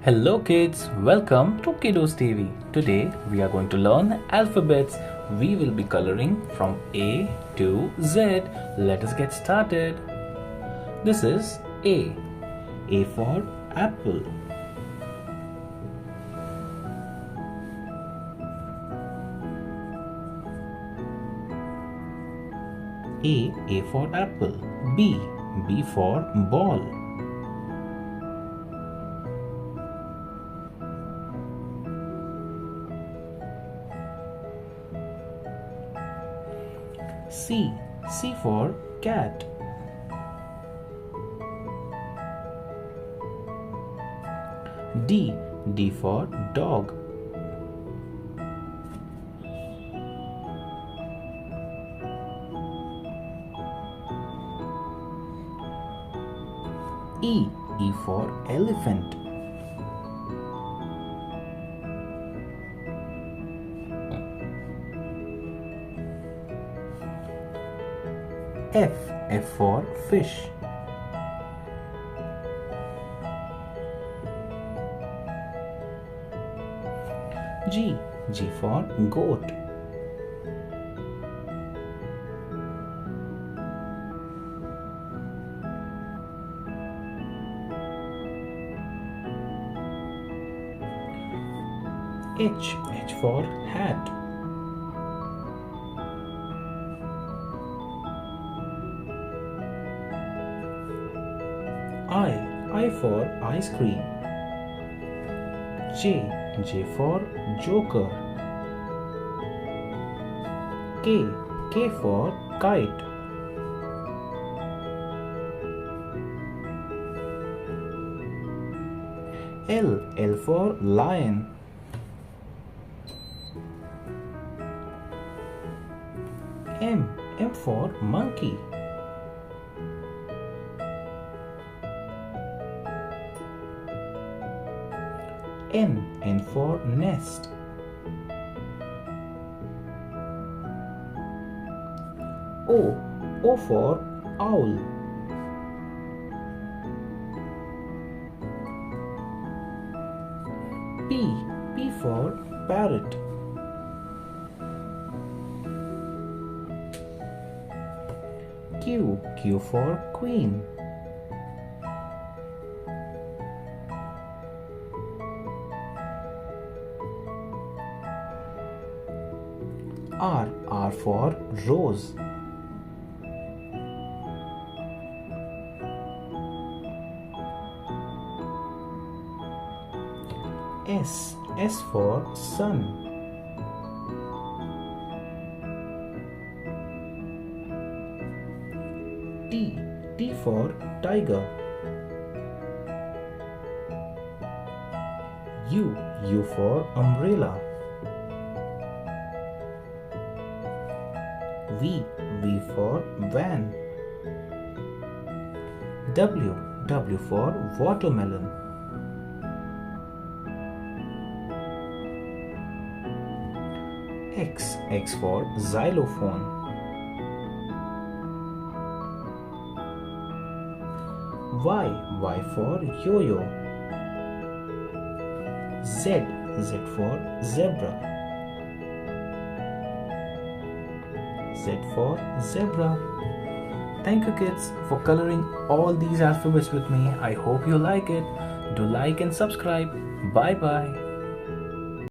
Hello kids, welcome to Kiddos TV. Today we are going to learn alphabets. We will be coloring from A to Z. Let us get started. This is A. A for apple. A for apple. B. B for ball. C. C for cat. D. D for dog. E. E for elephant. F. F for fish. G. G for goat. H. H for hat. I for ice cream. J. J for joker. K. K for kite. L. L for lion. M. M for monkey. N. N for nest. O. O for owl. P. P for parrot. Q. Q for queen. R. R for rose. S. S for sun. T. T for tiger. U. U for umbrella. V. V for van. W. W for watermelon. X. X for xylophone. Y. Y for yo-yo. Z. Z for zebra. Z for zebra. Thank you kids for coloring all these alphabets with me. I hope you like it. Do like and subscribe. Bye bye.